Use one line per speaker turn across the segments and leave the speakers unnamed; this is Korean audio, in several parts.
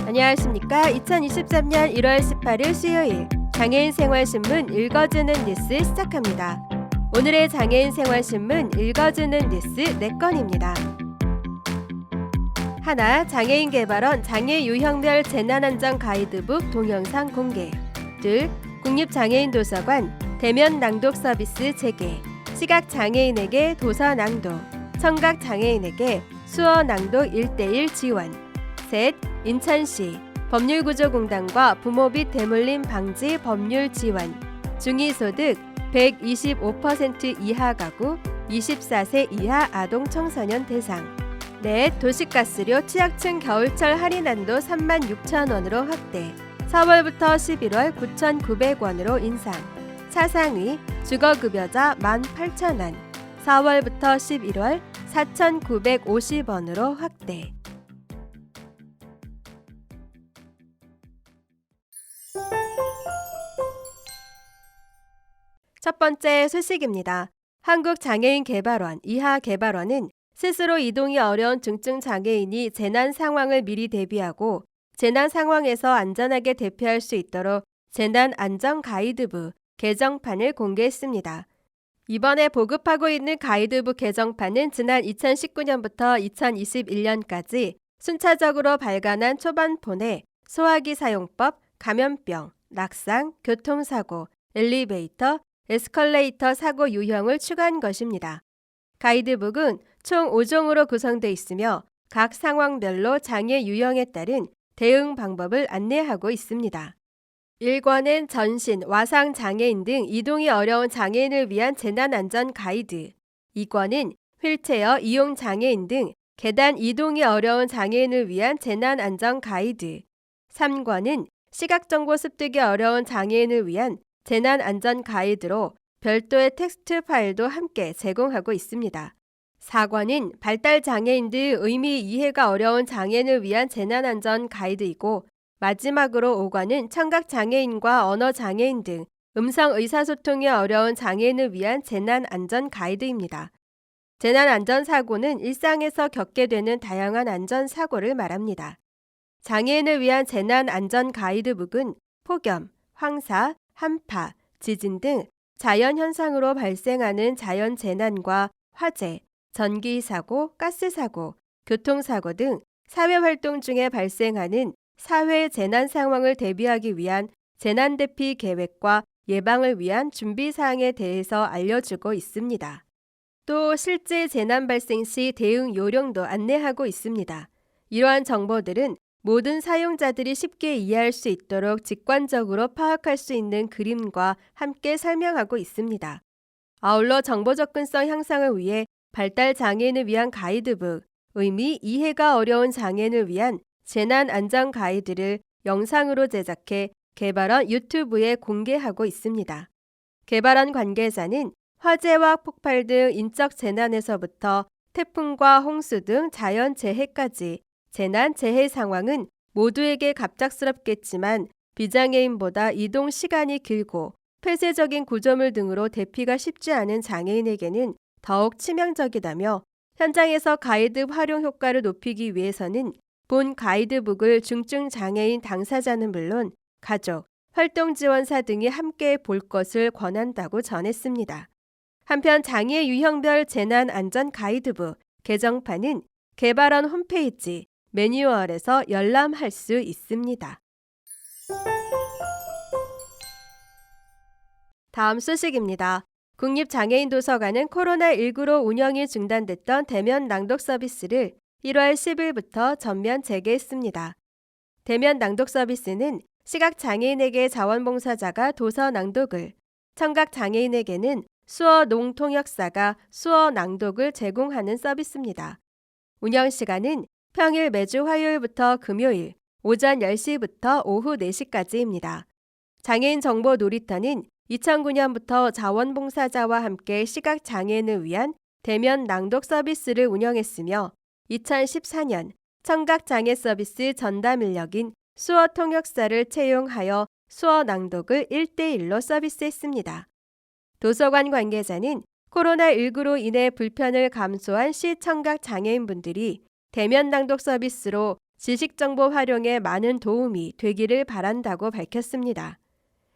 안녕하십니까. 2023년 1월 18일 수요일 장애인 생활신문 읽어주는 뉴스 시작합니다. 오늘의 장애인 생활신문 읽어주는 뉴스 4건입니다. 하나, 장애인 개발원 장애 유형별 재난안전 가이드북 동영상 공개. 둘, 국립장애인도서관 대면 낭독 서비스 재개. 시각장애인에게 도서 낭독, 청각장애인에게 수어 낭독 1:1 지원. 셋, 인천시 법률구조공단과 부모빛 대물림 방지 법률 지원. 중위소득 125% 이하 가구 24세 이하 아동 청소년 대상. 넷, 도시가스료 취약층 겨울철 할인한도 36,000원으로 확대. 4월부터 11월 9,900원으로 인상. 차상위 주거급여자 18,000원. 4월부터 11월 4,950원으로 확대. 첫 번째 소식입니다. 한국장애인개발원 이하개발원은 스스로 이동이 어려운 중증 장애인이 재난 상황을 미리 대비하고 재난 상황에서 안전하게 대피할 수 있도록 재난 안전 가이드북 개정판을 공개했습니다. 이번에 보급하고 있는 가이드북 개정판은 지난 2019년부터 2021년까지 순차적으로 발간한 초반본에 소화기 사용법, 감염병, 낙상, 교통사고, 엘리베이터, 에스컬레이터 사고 유형을 추가한 것입니다. 가이드북은 총 5종으로 구성되어 있으며 각 상황별로 장애 유형에 따른 대응 방법을 안내하고 있습니다. 1권은 전신, 와상 장애인 등 이동이 어려운 장애인을 위한 재난안전 가이드. 2권은 휠체어 이용 장애인 등 계단 이동이 어려운 장애인을 위한 재난안전 가이드. 3권은 시각정보 습득이 어려운 장애인을 위한 재난안전 가이드로 별도의 텍스트 파일도 함께 제공하고 있습니다. 4권은 발달장애인 등 의미 이해가 어려운 장애인을 위한 재난안전 가이드이고 마지막으로 5권은 청각장애인과 언어장애인 등 음성 의사소통이 어려운 장애인을 위한 재난안전 가이드입니다. 재난안전사고는 일상에서 겪게 되는 다양한 안전사고를 말합니다. 장애인을 위한 재난안전 가이드북은 폭염, 황사, 한파, 지진 등 자연현상으로 발생하는 자연재난과 화재, 전기사고, 가스사고, 교통사고 등 사회활동 중에 발생하는 사회 재난 상황을 대비하기 위한 재난대피 계획과 예방을 위한 준비사항에 대해서 알려주고 있습니다. 또 실제 재난 발생 시 대응 요령도 안내하고 있습니다. 이러한 정보들은 모든 사용자들이 쉽게 이해할 수 있도록 직관적으로 파악할 수 있는 그림과 함께 설명하고 있습니다. 아울러 정보 접근성 향상을 위해 발달 장애인을 위한 가이드북, 의미 이해가 어려운 장애인을 위한 재난 안전 가이드를 영상으로 제작해 개발원 유튜브에 공개하고 있습니다. 개발원 관계자는 화재와 폭발 등 인적 재난에서부터 태풍과 홍수 등 자연 재해까지 재난 재해 상황은 모두에게 갑작스럽겠지만 비장애인보다 이동 시간이 길고 폐쇄적인 구조물 등으로 대피가 쉽지 않은 장애인에게는 더욱 치명적이다며 현장에서 가이드 활용 효과를 높이기 위해서는 본 가이드북을 중증 장애인 당사자는 물론 가족, 활동지원사 등이 함께 볼 것을 권한다고 전했습니다. 한편 장애 유형별 재난 안전 가이드북 개정판은 개발원 홈페이지 매뉴얼에서 열람할 수 있습니다. 다음 소식입니다. 국립장애인도서관은 코로나19로 운영이 중단됐던 대면 낭독 서비스를 1월 10일부터 전면 재개했습니다. 대면 낭독 서비스는 시각장애인에게 자원봉사자가 도서 낭독을, 청각장애인에게는 수어 농통역사가 수어 낭독을 제공하는 서비스입니다. 운영 시간은 평일 매주 화요일부터 금요일 오전 10시부터 오후 4시까지입니다. 장애인 정보 놀이터는 2009년부터 자원봉사자와 함께 시각장애인을 위한 대면 낭독 서비스를 운영했으며 2014년 청각장애 서비스 전담 인력인 수어 통역사를 채용하여 수어 낭독을 1:1로 서비스했습니다. 도서관 관계자는 코로나19로 인해 불편을 감수한 시청각 장애인분들이 대면 낭독 서비스로 지식정보 활용에 많은 도움이 되기를 바란다고 밝혔습니다.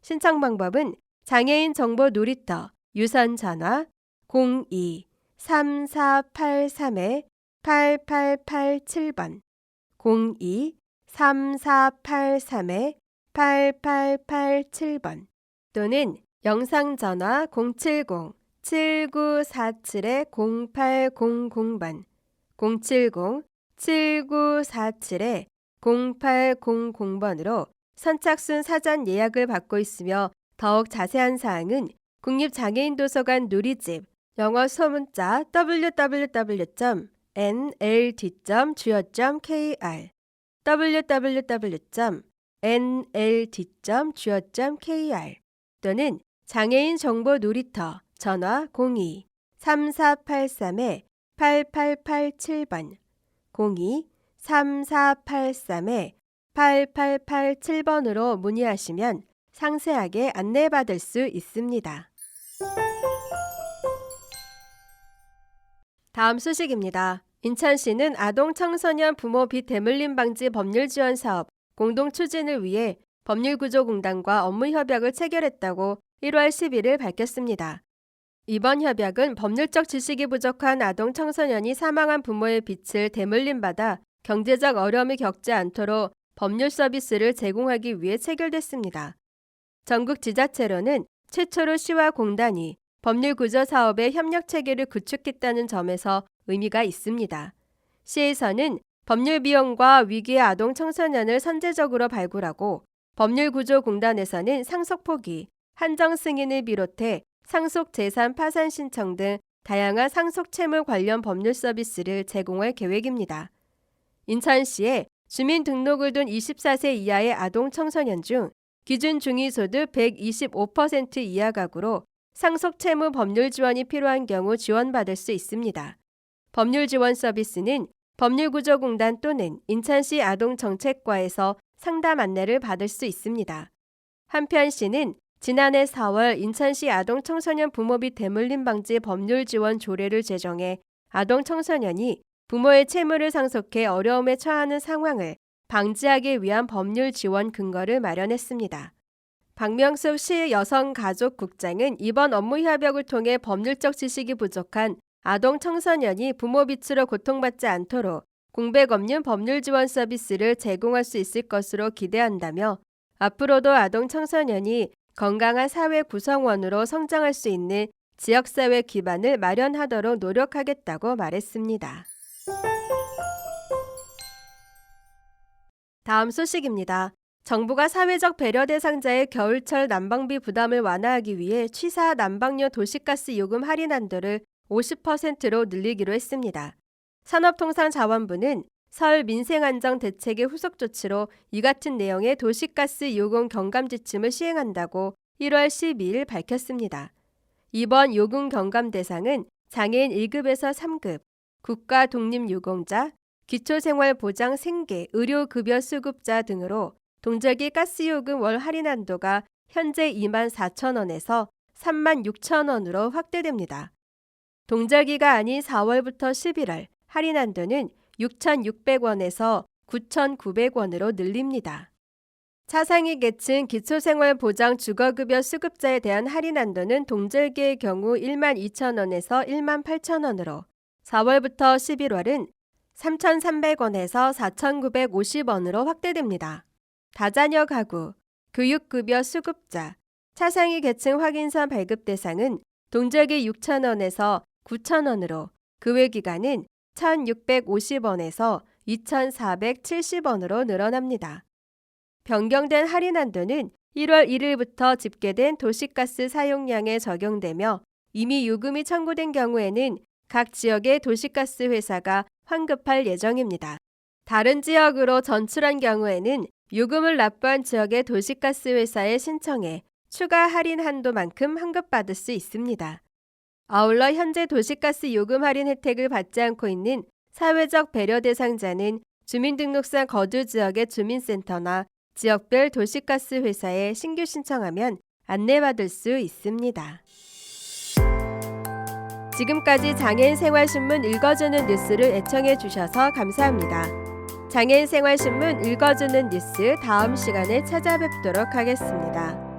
신청 방법은 장애인 정보 놀이터 유선 전화 02-3483-8887번 02-3483-8887번 또는 영상전화 070-7947-0800번 070-7947-0800번으로 선착순 사전 예약을 받고 있으며 더욱 자세한 사항은 국립장애인도서관 누리집 영어 소문자 www.nld.go.kr www.nld.go.kr 또는 장애인 정보 놀이터 전화 02-3483-8887번 02-3483-8887번으로 문의하시면 상세하게 안내받을 수 있습니다. 다음 소식입니다. 인천시는 아동 청소년 부모 빚 대물림 방지 법률 지원 사업 공동 추진을 위해 법률구조공단과 업무 협약을 체결했다고 1월 10일을 밝혔습니다. 이번 협약은 법률적 지식이 부족한 아동 청소년이 사망한 부모의 빚을 대물림받아 경제적 어려움을 겪지 않도록 법률 서비스를 제공하기 위해 체결됐습니다. 전국 지자체로는 최초로 시와 공단이 법률구조 사업의 협력 체계를 구축했다는 점에서 의미가 있습니다. 시에서는 법률 비용과 위기의 아동 청소년을 선제적으로 발굴하고 법률구조공단에서는 상속 포기, 한정 승인을 비롯해 상속 재산 파산 신청 등 다양한 상속 채무 관련 법률 서비스를 제공할 계획입니다. 인천시에 주민등록을 둔 24세 이하의 아동 청소년 중 기준 중위소득 125% 이하 가구로 상속 채무 법률 지원이 필요한 경우 지원받을 수 있습니다. 법률 지원 서비스는 법률구조공단 또는 인천시 아동정책과에서 상담 안내를 받을 수 있습니다. 한편 시는 지난해 4월 인천시 아동청소년 부모빚 대물림 방지 법률 지원 조례를 제정해 아동 청소년이 부모의 채무를 상속해 어려움에 처하는 상황을 방지하기 위한 법률 지원 근거를 마련했습니다. 박명숙 시 여성가족국장은 이번 업무 협약을 통해 법률적 지식이 부족한 아동 청소년이 부모 빚으로 고통받지 않도록 공백 없는 법률 지원 서비스를 제공할 수 있을 것으로 기대한다며 앞으로도 아동 청소년이 건강한 사회 구성원으로 성장할 수 있는 지역사회 기반을 마련하도록 노력하겠다고 말했습니다. 다음 소식입니다. 정부가 사회적 배려 대상자의 겨울철 난방비 부담을 완화하기 위해 취사 난방료 도시가스 요금 할인 한도를 50%로 늘리기로 했습니다. 산업통상자원부는 설 민생안정대책의 후속 조치로 이 같은 내용의 도시가스 요금 경감 지침을 시행한다고 1월 12일 밝혔습니다. 이번 요금 경감 대상은 장애인 1급에서 3급, 국가 독립유공자, 기초생활보장 생계, 의료급여 수급자 등으로 동절기 가스요금 월 할인 한도가 현재 24,000원에서 36,000원으로 확대됩니다. 동절기가 아닌 4월부터 11월 할인 한도는 6,600원에서 9,900원으로 늘립니다. 차상위 계층 기초생활보장 주거급여 수급자에 대한 할인 한도는 동절기의 경우 12,000원에서 18,000원으로 4월부터 11월은 3,300원에서 4,950원으로 확대됩니다. 다자녀 가구, 교육급여 수급자, 차상위 계층 확인서 발급 대상은 동절기 6,000원에서 9,000원으로 그 외 기간은 1,650원에서 2,470원으로 늘어납니다. 변경된 할인 한도는 1월 1일부터 집계된 도시가스 사용량에 적용되며 이미 요금이 청구된 경우에는 각 지역의 도시가스 회사가 환급할 예정입니다. 다른 지역으로 전출한 경우에는 요금을 납부한 지역의 도시가스 회사에 신청해 추가 할인 한도만큼 환급받을 수 있습니다. 아울러 현재 도시가스 요금 할인 혜택을 받지 않고 있는 사회적 배려 대상자는 주민등록상 거주 지역의 주민센터나 지역별 도시가스 회사에 신규 신청하면 안내받을 수 있습니다. 지금까지 장애인 생활신문 읽어주는 뉴스를 애청해 주셔서 감사합니다. 장애인 생활신문 읽어주는 뉴스 다음 시간에 찾아뵙도록 하겠습니다.